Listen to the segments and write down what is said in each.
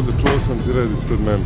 ovde, čuo sam ti red ispred mene.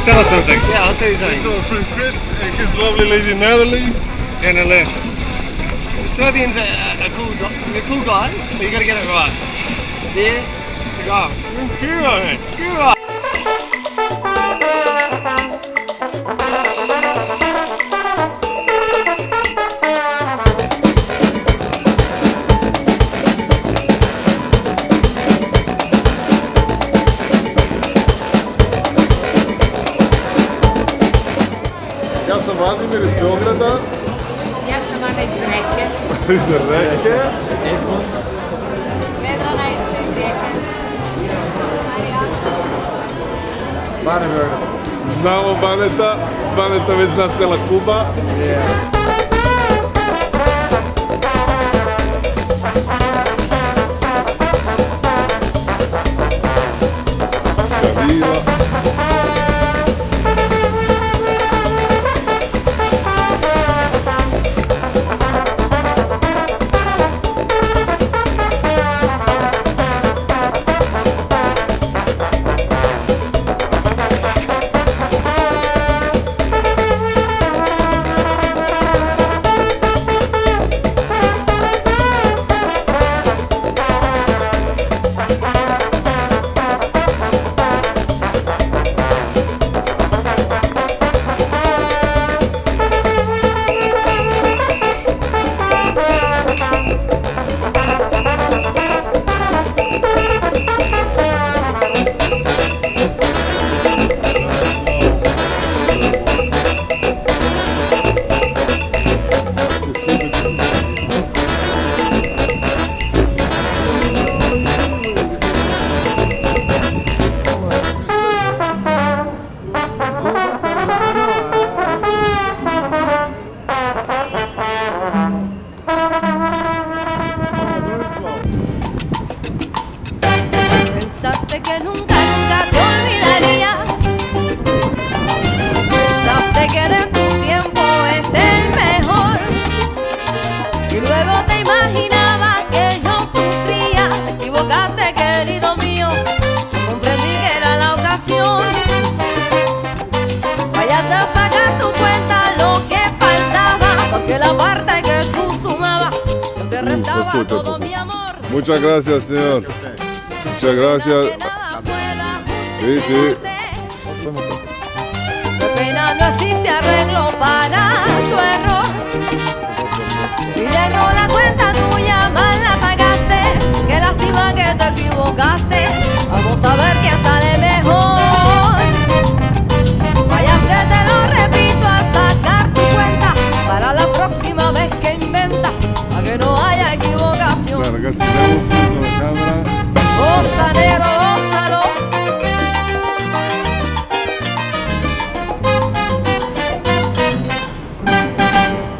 Tell us something. Yeah, I'll tell you something. So, Prince Chris and his lovely lady Natalie. In a lift. Serbians are cool guys, but you gotta get it right. Beer, cigar. Cuba. Ja sam Vladimir iz Beograda. Ja sam Ana iz Reke. Iz Reke. Vedrana iz Reke. Marijana. Znamo Baneta. Baneta već zna cela Kuba. Skavila. Pensaste que nunca te olvidaría. Pensaste que de tu tiempo este es el mejor. Y luego te imaginabas que yo sufría. Te equivocaste, querido mío. Comprendí que era la ocasión. Vayaste a sacar tu cuenta lo que faltaba, porque la parte que tú sumabas no te restaba todo mi amor. Muchas gracias, señor. Muchas gracias. Sí, sí. De pena no existe arreglo. para tu error. Y negro la cuenta tuya, mal la sacaste. Qué lástima que te equivocaste. Vamos a ver quién sale mejor. Fallaste, te lo repito, al sacar tu cuenta. Para la próxima vez que inventas, para que no haya equivocación. Beh, ragazzi, vediamo subito la camera. Goza, negro, gózalo.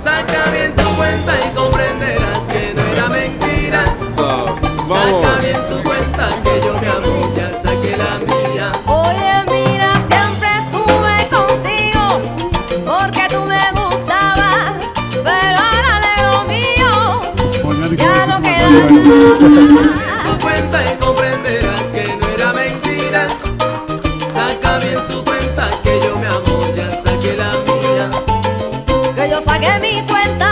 Saca bien tu cuenta y comprenderás que no era mentira. Vamos. Saca bien tu cuenta que yo mi amor ya saqué la mía. Oye, mira, siempre estuve contigo porque tú me gustabas, pero ahora negro mío ya no queda nada. Tu cuenta y comprenderás que no era mentira. Saca bien tu cuenta que yo mi amor ya saqué la mía. Que yo saqué mi cuenta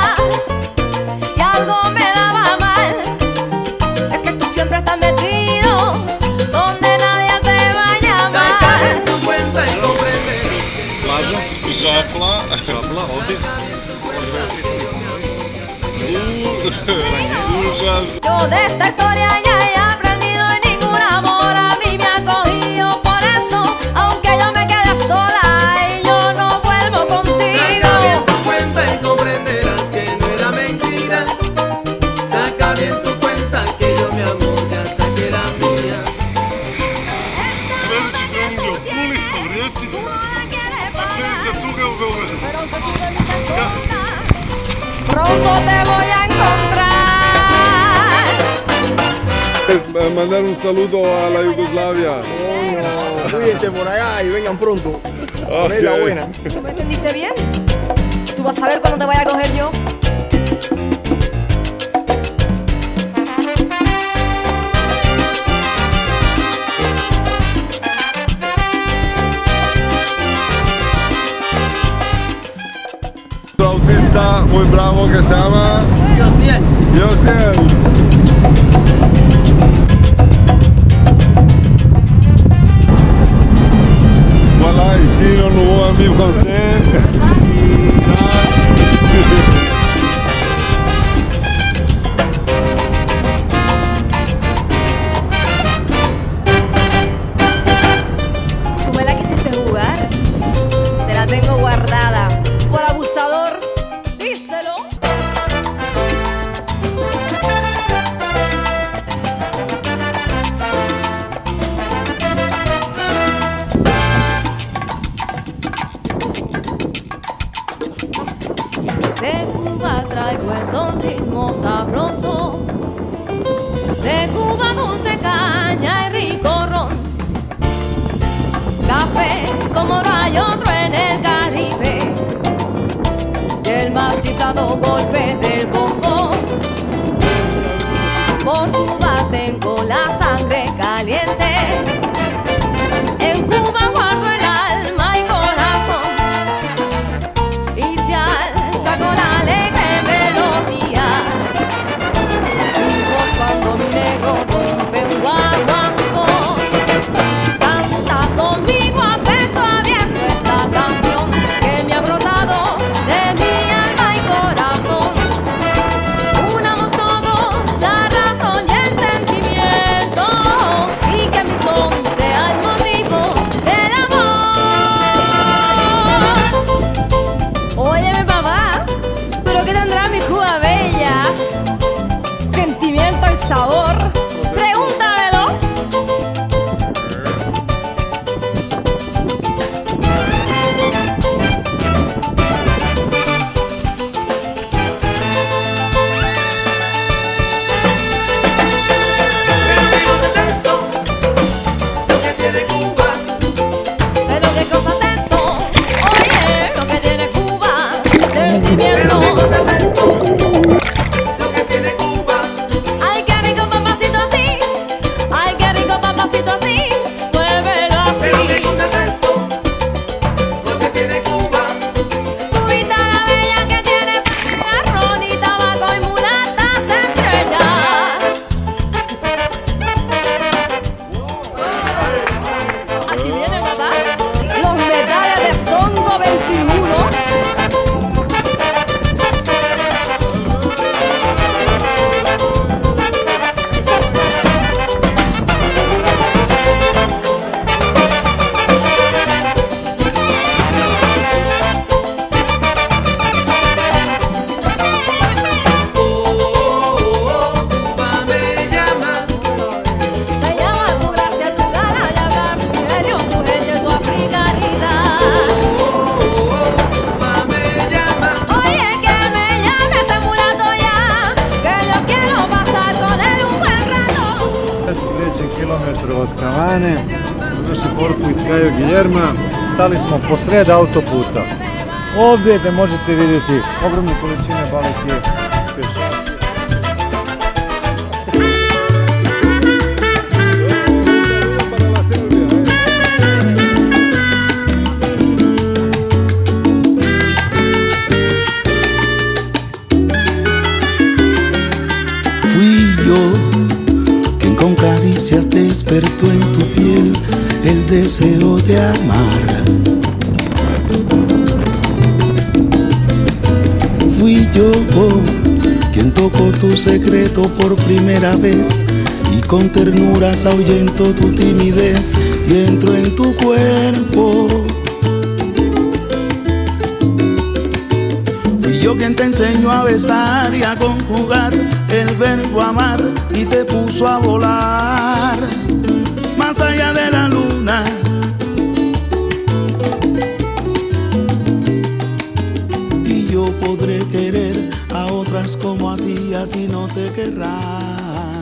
y algo me daba mal. Es que tú siempre estás metido donde nadie te va a Saca bien llamar. tu cuenta y comprenderás. Plaža, žapla, ovdje. Užas. Yo de esta historia ya he aprendido y ningún amor a mí me ha cogido. Por eso, aunque yo me quede sola y yo no vuelvo contigo. Saca bien tu cuenta y comprenderás que no era mentira. Saca bien tu cuenta que yo mi amor ya saqué la mía. Tú no la quieres pagar, Sljedeća tuga u Beogradu. pero te pido muchas cosas. Pronto te voy a encontrar. Mandar un saludo a la Yugoslavia. Cuídense por allá y vengan pronto. Poner la Ok. buena. ¿Tú me entendiste bien? Tú vas a ver cuándo te vaya a coger yo. Un autista muy bravo que se llama Josiel. Voilà, ici un nouveau ami français. Tú me la quisiste jugar. Te la tengo guardada. Por abusador, díselo. De Cuba traigo el son ritmo sabroso. De Cuba dulce caña y rico ron. Café como no hay otro en el Caribe. Y el más chiflado golpe del bongo. Por Cuba tengo la sangre caliente. En Cuba guardo el alma y corazón. Y se alza con alegre melodía. Mi voz cuando mi negro rompe un guaguancó. Canta conmigo a pecho abierto esta canción que me ha brotado de mi alma y corazón. strane, naši poruku iz kraju Guillerma, stali smo posred autoputa. Ovdje te možete vidjeti ogromne količine balike fiša. Fui yo quien con caricias despertó en tu piel el deseo de amar. Fui yo quien tocó tu secreto por primera vez y con ternuras ahuyentó tu timidez y entró en tu cuerpo. Fui yo quien te enseñó a besar y a conjugar el verbo amar y te puso a volar más allá de la luna. Y yo podré querer a otras como a ti no te querrán.